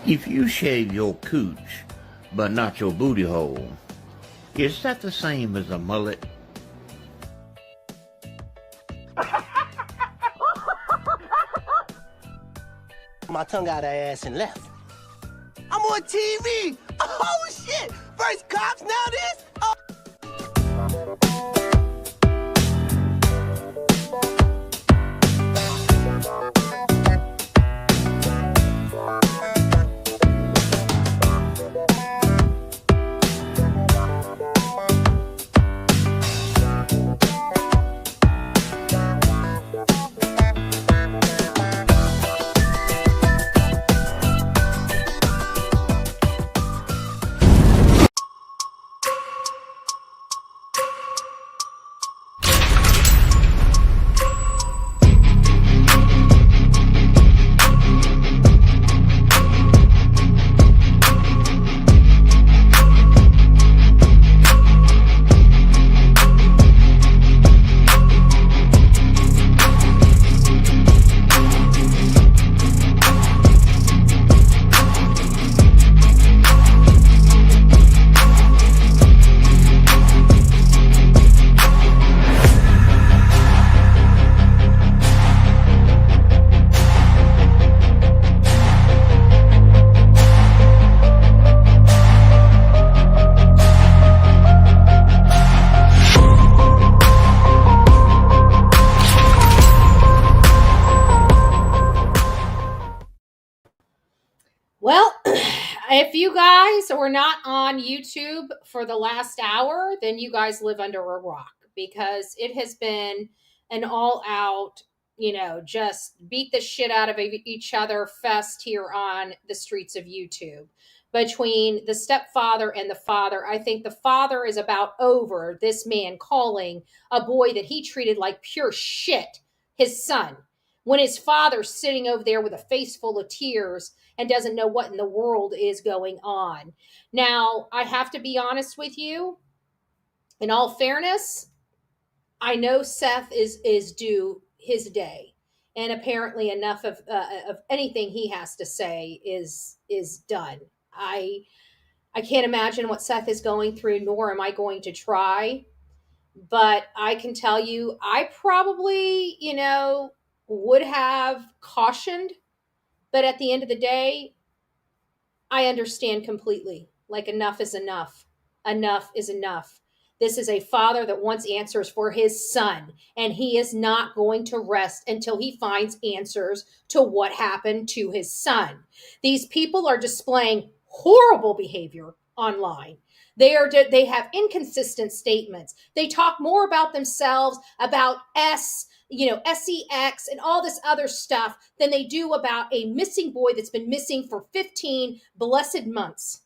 If you shave your cooch, but not your booty hole, is that the same as a mullet? My tongue out her ass and left. I'm on TV! Oh shit! First cops, now this? Oh. Well, if you guys were not on YouTube for the last hour, then you guys live under a rock, because it has been an all out, just beat the shit out of each other fest here on the streets of YouTube between the stepfather and the father. I think the father is about over this man calling a boy that he treated like pure shit his son, when his father's sitting over there with a face full of tears and doesn't know what in the world is going on. Now, I have to be honest with you. In all fairness, I know Seth is due his day, and apparently enough of anything he has to say is done. I can't imagine what Seth is going through, nor am I going to try. But I can tell you, I probably, would have cautioned. But at the end of the day, I understand completely. Like, enough is enough. Enough is enough. This is a father that wants answers for his son, and he is not going to rest until he finds answers to what happened to his son. These people are displaying horrible behavior online. They have inconsistent statements. They talk more about themselves, about sex, and all this other stuff than they do about a missing boy that's been missing for 15 blessed months.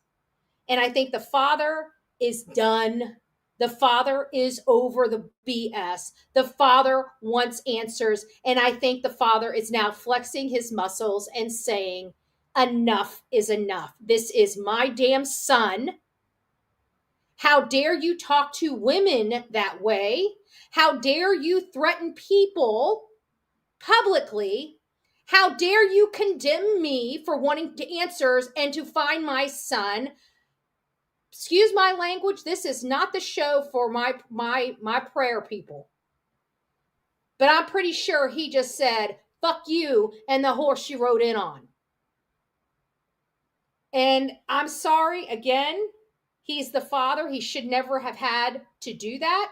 And I think the father is done. The father is over the BS. The father wants answers. And I think the father is now flexing his muscles and saying, enough is enough. This is my damn son. How dare you talk to women that way? How dare you threaten people publicly? How dare you condemn me for wanting to answers and to find my son? Excuse my language. This is not the show for my prayer people. But I'm pretty sure he just said, fuck you and the horse you rode in on. And I'm sorry, again, he's the father. He should never have had to do that.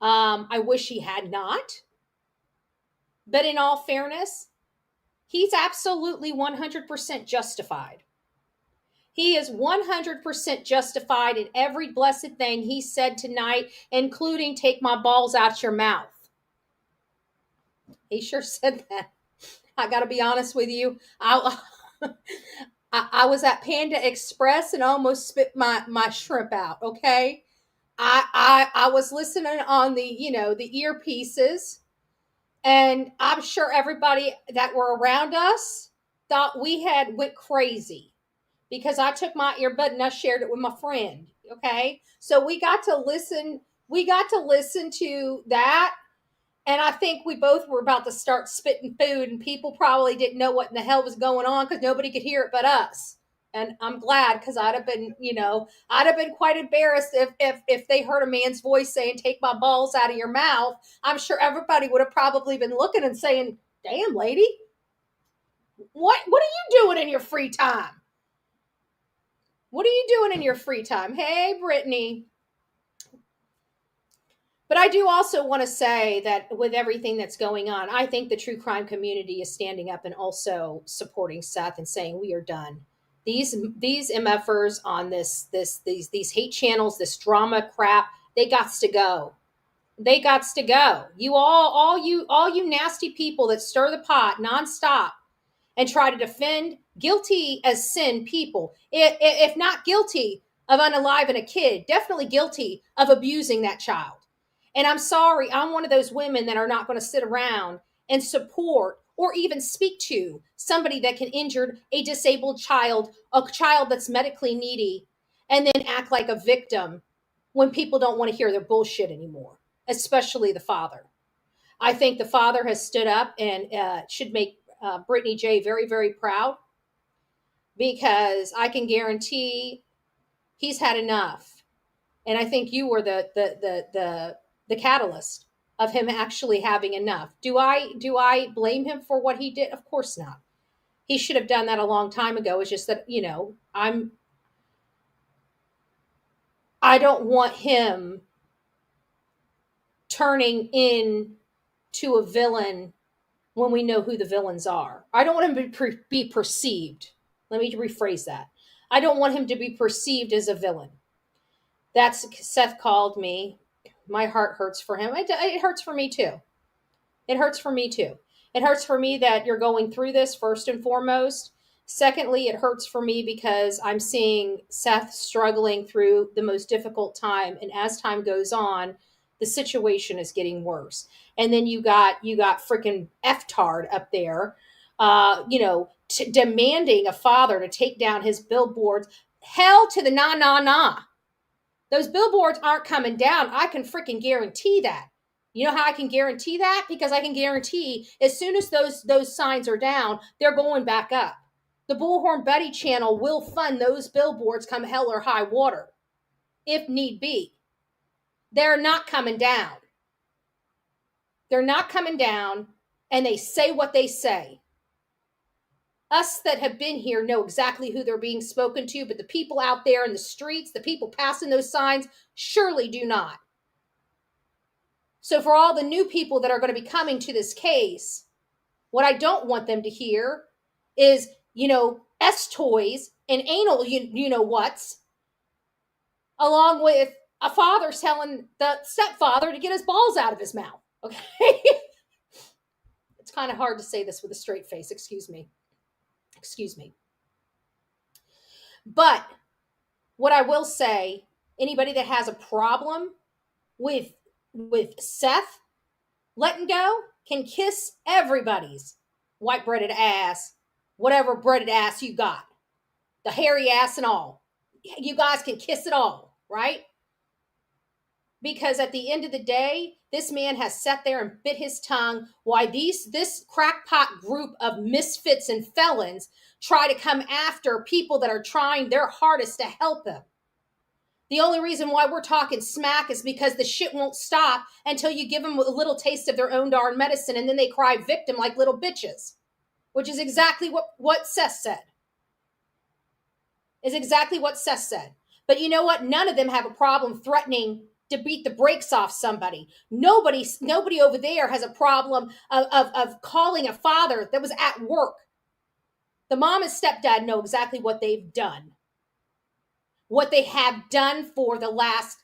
I wish he had not. But in all fairness, he's absolutely 100% justified. He is 100% justified in every blessed thing he said tonight, including take my balls out your mouth. He sure said that. I got to be honest with you. I was at Panda Express and almost spit my shrimp out, okay? I was listening on the earpieces, and I'm sure everybody that were around us thought we had went crazy, because I took my earbud and I shared it with my friend. Okay. So we got to listen to that. And I think we both were about to start spitting food, and people probably didn't know what in the hell was going on because nobody could hear it but us. And I'm glad, because I'd have been, I'd have been quite embarrassed if they heard a man's voice saying, "Take my balls out of your mouth." I'm sure everybody would have probably been looking and saying, "Damn, lady, what are you doing in your free time? What are you doing in your free time?" Hey, Brittany. But I do also want to say that with everything that's going on, I think the true crime community is standing up and also supporting Seth and saying we are done. These MFers on these hate channels, this drama crap, they gots to go. They gots to go. You all you nasty people that stir the pot nonstop and try to defend guilty as sin people, if not guilty of unaliving a kid, definitely guilty of abusing that child. And I'm sorry, I'm one of those women that are not going to sit around and support or even speak to somebody that can injure a disabled child, a child that's medically needy, and then act like a victim when people don't want to hear their bullshit anymore, especially the father. I think the father has stood up and should make Brittany J very, very proud, because I can guarantee he's had enough. And I think you were the catalyst of him actually having enough. Do I blame him for what he did? Of course not. He should have done that a long time ago. It's just that, I don't want him turning into a villain when we know who the villains are. I don't want him to be perceived. Let me rephrase that. I don't want him to be perceived as a villain. That's Seth called me. My heart hurts for him. It hurts for me too. It hurts for me too. It hurts for me that you're going through this, first and foremost. Secondly, it hurts for me because I'm seeing Seth struggling through the most difficult time. And as time goes on, the situation is getting worse. And then you got freaking F-tard up there, demanding a father to take down his billboards. Hell to the nah. Those billboards aren't coming down. I can freaking guarantee that. You know how I can guarantee that? Because I can guarantee as soon as those signs are down, they're going back up. The Bullhorn Betty channel will fund those billboards come hell or high water, if need be. They're not coming down. They're not coming down, and they say what they say. Us that have been here know exactly who they're being spoken to, but the people out there in the streets, the people passing those signs, surely do not. So for all the new people that are going to be coming to this case, what I don't want them to hear is, S-toys and anal you-know-whats, along with a father telling the stepfather to get his balls out of his mouth, okay? It's kind of hard to say this with a straight face, excuse me. But what I will say, anybody that has a problem with Seth letting go can kiss everybody's white breaded ass, whatever breaded ass you got, the hairy ass and all. You guys can kiss it all, right? Because at the end of the day, this man has sat there and bit his tongue while this crackpot group of misfits and felons try to come after people that are trying their hardest to help him. The only reason why we're talking smack is because the shit won't stop until you give them a little taste of their own darn medicine, and then they cry victim like little bitches, which is exactly what Seth said. Is exactly what Seth said. But you know what? None of them have a problem threatening to beat the brakes off somebody. Nobody over there has a problem of calling a father that was at work. The mom and stepdad know exactly what they've done. What they have done for the last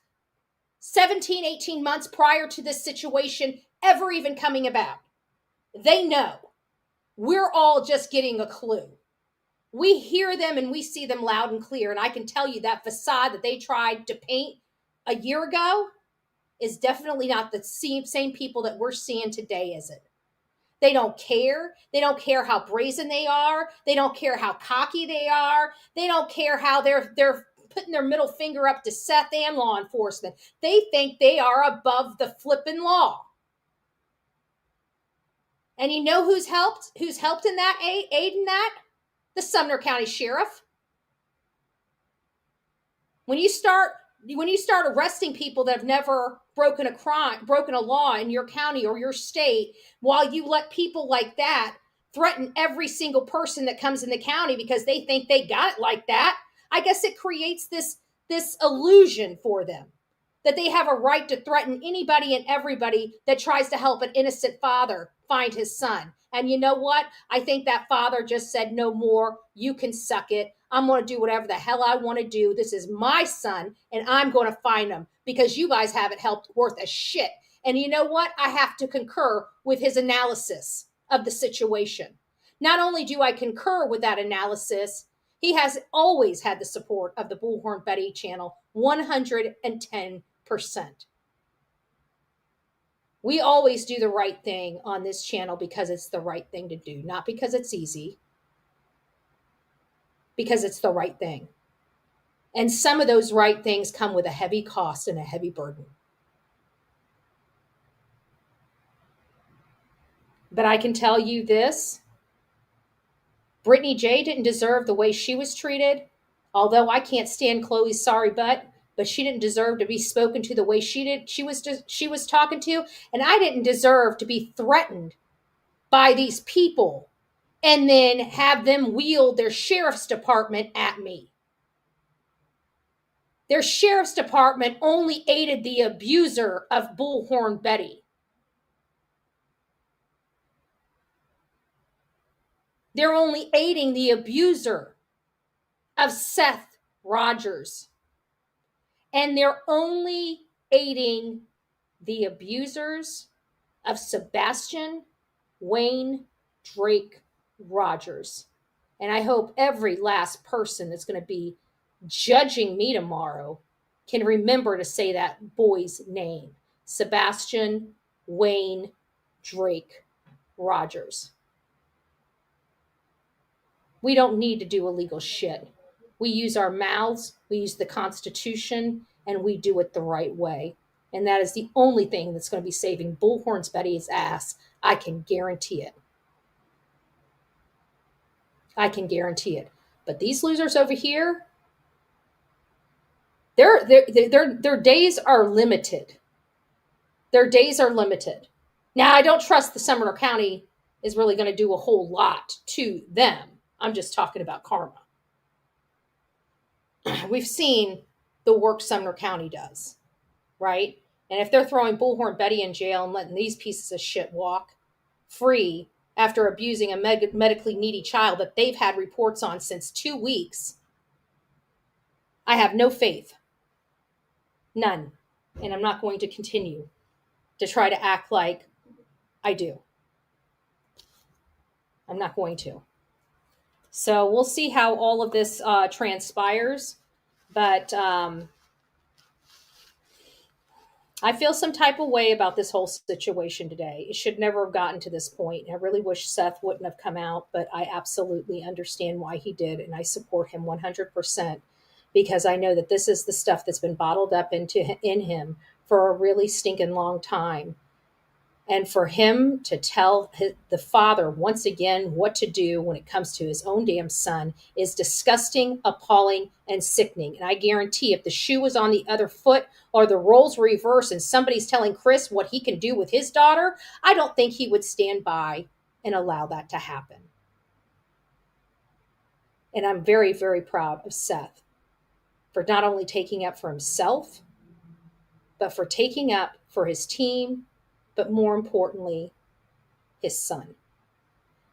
17, 18 months prior to this situation ever even coming about. They know. We're all just getting a clue. We hear them and we see them loud and clear. And I can tell you that facade that they tried to paint a year ago is definitely not the same people that we're seeing today, is it? They don't care. They don't care how brazen they are. They don't care how cocky they are. They don't care how they're putting their middle finger up to Seth and law enforcement. They think they are above the flipping law. And you know who's helped in that aid in that? The Sumner County Sheriff. When you start arresting people that have never broken a law in your county or your state, while you let people like that threaten every single person that comes in the county because they think they got it like that, I guess it creates this illusion for them that they have a right to threaten anybody and everybody that tries to help an innocent father find his son. And you know what? I think that father just said, no more. You can suck it. I'm going to do whatever the hell I want to do. This is my son, and I'm going to find him because you guys haven't helped worth a shit. And you know what? I have to concur with his analysis of the situation. Not only do I concur with that analysis, he has always had the support of the Bullhorn Betty channel, 110%. We always do the right thing on this channel because it's the right thing to do, not because it's easy, because it's the right thing. And some of those right things come with a heavy cost and a heavy burden. But I can tell you this, Brittany J didn't deserve the way she was treated, although I can't stand Chloe's sorry butt, but she didn't deserve to be spoken to the way she did. She was talking to, and I didn't deserve to be threatened by these people and then have them wield their sheriff's department at me. Their sheriff's department only aided the abuser of Bullhorn Betty. They're only aiding the abuser of Seth Rogers. And they're only aiding the abusers of Sebastian Wayne Drake Rogers. And I hope every last person that's going to be judging me tomorrow can remember to say that boy's name, Sebastian Wayne Drake Rogers. We don't need to do illegal shit. We use our mouths, we use the Constitution, and we do it the right way. And that is the only thing that's going to be saving Bullhorn Betty's ass. I can guarantee it. I can guarantee it. But these losers over here, their days are limited. Their days are limited. Now, I don't trust the Sumner County is really going to do a whole lot to them. I'm just talking about karma. We've seen the work Sumner County does, right? And if they're throwing Bullhorn Betty in jail and letting these pieces of shit walk free after abusing a medically needy child that they've had reports on since 2 weeks, I have no faith. None. And I'm not going to continue to try to act like I do. I'm not going to. So we'll see how all of this transpires. But I feel some type of way about this whole situation today. It should never have gotten to this point. I really wish Seth wouldn't have come out, but I absolutely understand why he did. And I support him 100% because I know that this is the stuff that's been bottled up in him for a really stinking long time. And for him to tell the father once again what to do when it comes to his own damn son is disgusting, appalling, and sickening. And I guarantee if the shoe was on the other foot or the roles were reversed and somebody's telling Chris what he can do with his daughter, I don't think he would stand by and allow that to happen. And I'm very, very proud of Seth for not only taking up for himself, but for taking up for his team, but more importantly, his son.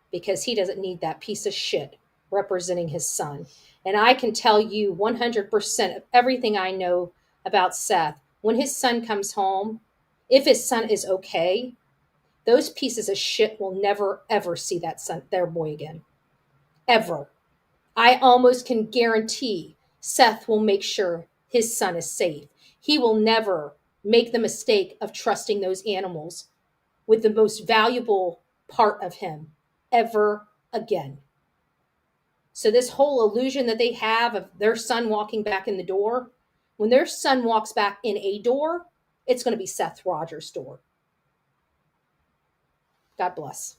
Because he doesn't need that piece of shit representing his son. And I can tell you 100% of everything I know about Seth. When his son comes home, if his son is okay, those pieces of shit will never, ever see their boy again. Ever. I almost can guarantee Seth will make sure his son is safe. He will never make the mistake of trusting those animals with the most valuable part of him ever again. So this whole illusion that they have of their son walking back in the door, when their son walks back in a door, it's going to be Seth Rogers' door. God bless.